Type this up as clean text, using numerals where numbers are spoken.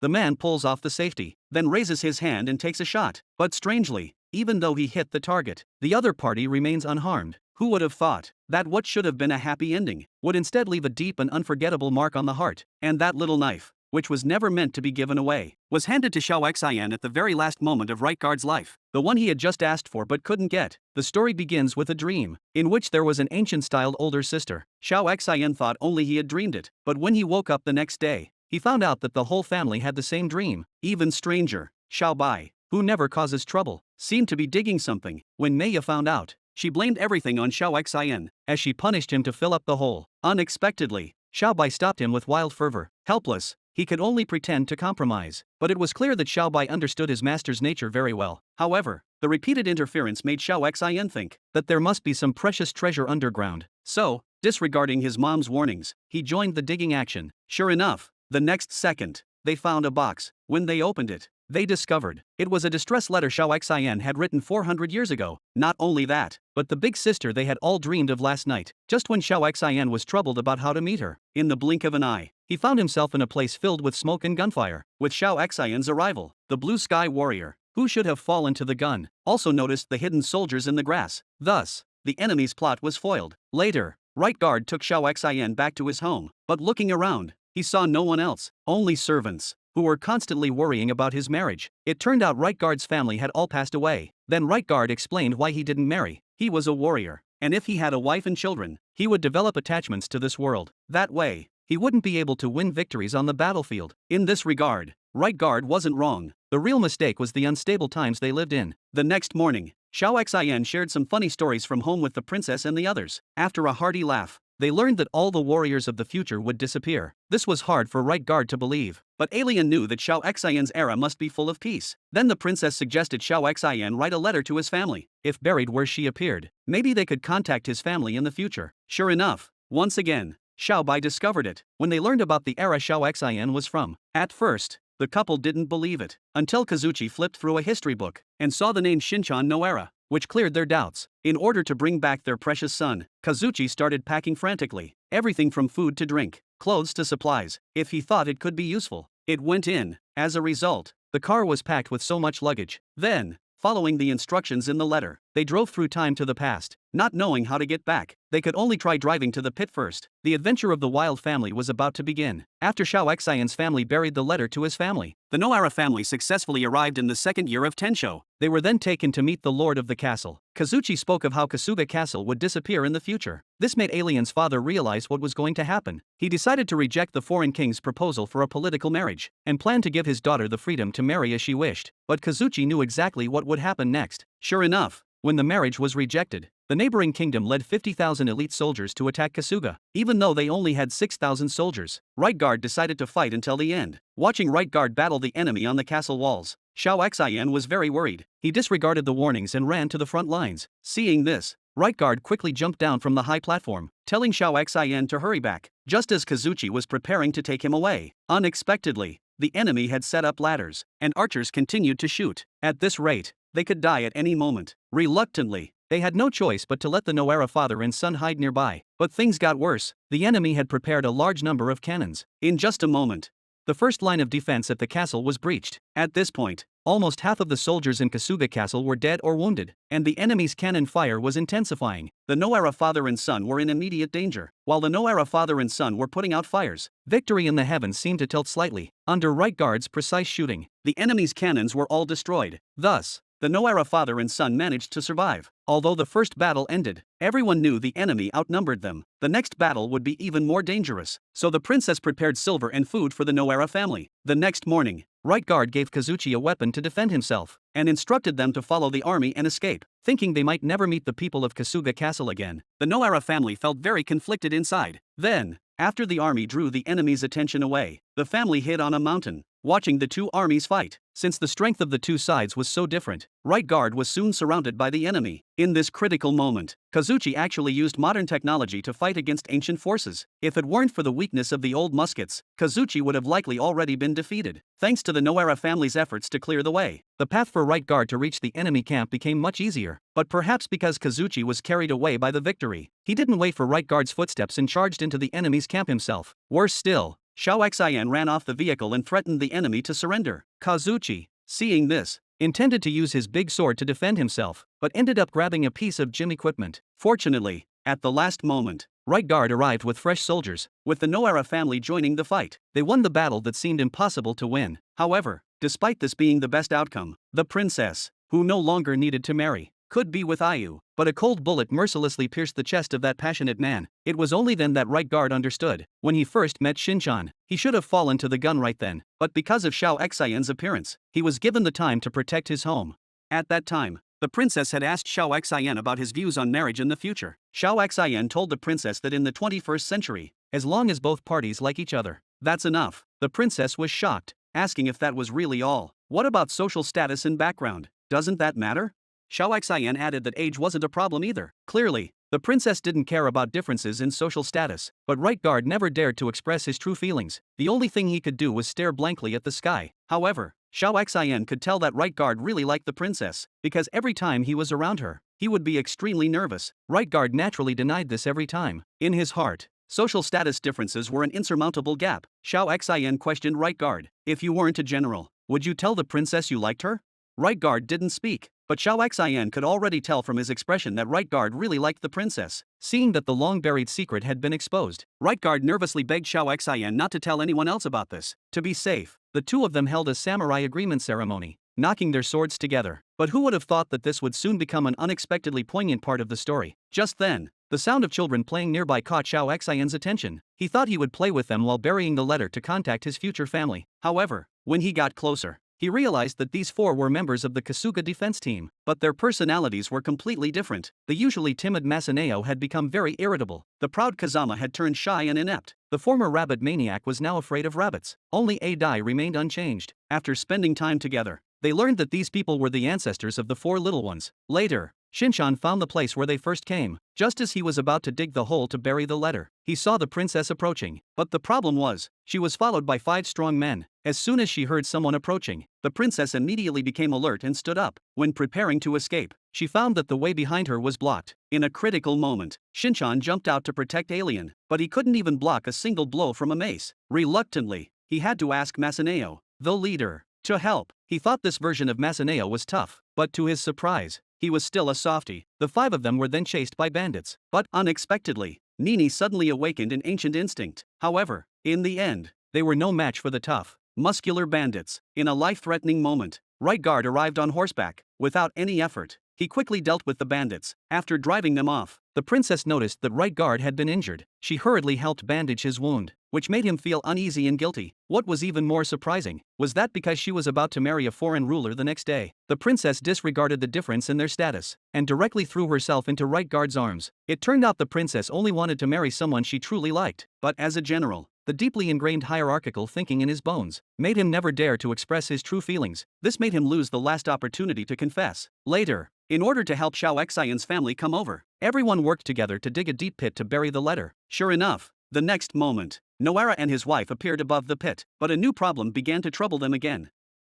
The man pulls off the safety, then raises his hand and takes a shot. But strangely, even though he hit the target, the other party remains unharmed. Who would have thought that what should have been a happy ending would instead leave a deep and unforgettable mark on the heart? And that little knife, which was never meant to be given away, was handed to Xiao Xian at the very last moment of Right Guard's life, the one he had just asked for but couldn't get. The story begins with a dream, in which there was an ancient-styled older sister. Xiao Xian thought only he had dreamed it, but when he woke up the next day, he found out that the whole family had the same dream. Even stranger, Xiao Bai, who never causes trouble, seemed to be digging something. When Maya found out, she blamed everything on Xiao Xian, as she punished him to fill up the hole. Unexpectedly, Xiao Bai stopped him with wild fervor. Helpless, he could only pretend to compromise, but it was clear that Xiao Bai understood his master's nature very well. However, the repeated interference made Xiao Xian think that there must be some precious treasure underground. So, disregarding his mom's warnings, he joined the digging action. Sure enough, the next second, they found a box. When they opened it, they discovered it was a distress letter Xiao Xian had written 400 years ago. Not only that, but the big sister they had all dreamed of last night. Just when Xiao Xian was troubled about how to meet her, in the blink of an eye, he found himself in a place filled with smoke and gunfire. With Xiao Xian's arrival, the blue sky warrior, who should have fallen to the gun, also noticed the hidden soldiers in the grass. Thus, the enemy's plot was foiled. Later, Right Guard took Xiao Xian back to his home, but looking around, he saw no one else, only servants, who were constantly worrying about his marriage. It turned out Right Guard's family had all passed away. Then Right Guard explained why he didn't marry. He was a warrior, and if he had a wife and children, he would develop attachments to this world. That way, he wouldn't be able to win victories on the battlefield. In this regard, Right Guard wasn't wrong. The real mistake was the unstable times they lived in. The next morning, Xiao Xian shared some funny stories from home with the princess and the others. After a hearty laugh, they learned that all the warriors of the future would disappear. This was hard for Right Guard to believe, but Alien knew that Xiao Xian's era must be full of peace. Then the princess suggested Xiao Xian write a letter to his family. If buried where she appeared, maybe they could contact his family in the future. Sure enough, once again, Xiao Bai discovered it when they learned about the era Xiao Xian was from. At first, the couple didn't believe it, until Kazuchi flipped through a history book and saw the name Shin-chan no era, which cleared their doubts. In order to bring back their precious son, Kazuchi started packing frantically. Everything from food to drink, clothes to supplies, if he thought it could be useful. It went in. As a result, the car was packed with so much luggage. Then, following the instructions in the letter, they drove through time to the past. Not knowing how to get back, they could only try driving to the pit first. The adventure of the Wild family was about to begin. After Xiao Xian's family buried the letter to his family, the Noara family successfully arrived in the second year of Tensho. They were then taken to meet the lord of the castle. Kazuchi spoke of how Kasuga Castle would disappear in the future. This made Alien's father realize what was going to happen. He decided to reject the foreign king's proposal for a political marriage, and planned to give his daughter the freedom to marry as she wished. But Kazuchi knew exactly what would happen next. Sure enough, when the marriage was rejected, the neighboring kingdom led 50,000 elite soldiers to attack Kasuga. Even though they only had 6,000 soldiers, Right Guard decided to fight until the end. Watching Right Guard battle the enemy on the castle walls, Xiao Xian was very worried. He disregarded the warnings and ran to the front lines. Seeing this, Right Guard quickly jumped down from the high platform, telling Xiao Xian to hurry back, just as Kazuchi was preparing to take him away. Unexpectedly, the enemy had set up ladders, and archers continued to shoot. At this rate, they could die at any moment. Reluctantly, they had no choice but to let the Noara father and son hide nearby. But things got worse. The enemy had prepared a large number of cannons. In just a moment, the first line of defense at the castle was breached. At this point, almost half of the soldiers in Kasuga Castle were dead or wounded, and the enemy's cannon fire was intensifying. The Noara father and son were in immediate danger, while the Noara father and son were putting out fires. Victory in the heavens seemed to tilt slightly under Right Guard's precise shooting. The enemy's cannons were all destroyed. Thus, the Noara father and son managed to survive. Although the first battle ended, everyone knew the enemy outnumbered them. The next battle would be even more dangerous, so the princess prepared silver and food for the Noara family. The next morning, Right Guard gave Kazuchi a weapon to defend himself, and instructed them to follow the army and escape. Thinking they might never meet the people of Kasuga Castle again, the Noara family felt very conflicted inside. Then, after the army drew the enemy's attention away, the family hid on a mountain, watching the two armies fight. Since the strength of the two sides was so different, Right Guard was soon surrounded by the enemy. In this critical moment, Kazuchi actually used modern technology to fight against ancient forces. If it weren't for the weakness of the old muskets, Kazuchi would have likely already been defeated. Thanks to the Noara family's efforts to clear the way, the path for Right Guard to reach the enemy camp became much easier. But perhaps because Kazuchi was carried away by the victory, he didn't wait for Right Guard's footsteps and charged into the enemy's camp himself. Worse still, Xiao Xian ran off the vehicle and threatened the enemy to surrender. Kazuchi, seeing this, intended to use his big sword to defend himself, but ended up grabbing a piece of gym equipment. Fortunately, at the last moment, Right Guard arrived with fresh soldiers, with the Noara family joining the fight. They won the battle that seemed impossible to win. However, despite this being the best outcome, the princess, who no longer needed to marry, could be with Ayu, but a cold bullet mercilessly pierced the chest of that passionate man. It was only then that Right Guard understood. When he first met Shin-chan, he should have fallen to the gun right then, but because of Xiao Xian's appearance, he was given the time to protect his home. At that time, the princess had asked Xiao Xian about his views on marriage in the future. Xiao Xian told the princess that in the 21st century, as long as both parties like each other, that's enough. The princess was shocked, asking if that was really all. What about social status and background? Doesn't that matter? Xiao Xian added that age wasn't a problem either. Clearly, the princess didn't care about differences in social status, but Right Guard never dared to express his true feelings. The only thing he could do was stare blankly at the sky. However, Xiao Xian could tell that Right Guard really liked the princess, because every time he was around her, he would be extremely nervous. Right Guard naturally denied this every time. In his heart, social status differences were an insurmountable gap. Xiao Xian questioned Right Guard. If you weren't a general, would you tell the princess you liked her? Right Guard didn't speak, but Xiao Xian could already tell from his expression that Right Guard really liked the princess. Seeing that the long-buried secret had been exposed, Right Guard nervously begged Xiao Xian not to tell anyone else about this. To be safe, the two of them held a samurai agreement ceremony, knocking their swords together. But who would have thought that this would soon become an unexpectedly poignant part of the story? Just then, the sound of children playing nearby caught Xiao Xian's attention. He thought he would play with them while burying the letter to contact his future family. However, when he got closer, he realized that these four were members of the Kasuga defense team, but their personalities were completely different. The usually timid Masaneo had become very irritable. The proud Kazama had turned shy and inept. The former rabbit maniac was now afraid of rabbits. Only Adai remained unchanged. After spending time together, they learned that these people were the ancestors of the four little ones. Later, Shin-chan found the place where they first came. Just as he was about to dig the hole to bury the letter, he saw the princess approaching. But the problem was, she was followed by 5 strong men. As soon as she heard someone approaching, the princess immediately became alert and stood up. When preparing to escape, she found that the way behind her was blocked. In a critical moment, Shin-chan jumped out to protect Alien, but he couldn't even block a single blow from a mace. Reluctantly, he had to ask Masaneo, the leader, to help. He thought this version of Masaneo was tough, but to his surprise, he was still a softie. The 5 of them were then chased by bandits. But unexpectedly, Nini suddenly awakened an ancient instinct. However, in the end, they were no match for the tough, muscular bandits. In a life-threatening moment, Right Guard arrived on horseback. Without any effort, he quickly dealt with the bandits. After driving them off, the princess noticed that Right Guard had been injured. She hurriedly helped bandage his wound, which made him feel uneasy and guilty. What was even more surprising was that because she was about to marry a foreign ruler the next day, the princess disregarded the difference in their status and directly threw herself into Right Guard's arms. It turned out the princess only wanted to marry someone she truly liked, but as a general, the deeply ingrained hierarchical thinking in his bones made him never dare to express his true feelings. This made him lose the last opportunity to confess. Later, in order to help Xiao Xian's family come over, everyone worked together to dig a deep pit to bury the letter. Sure enough, the next moment, Noara and his wife appeared above the pit, but a new problem began to trouble them again.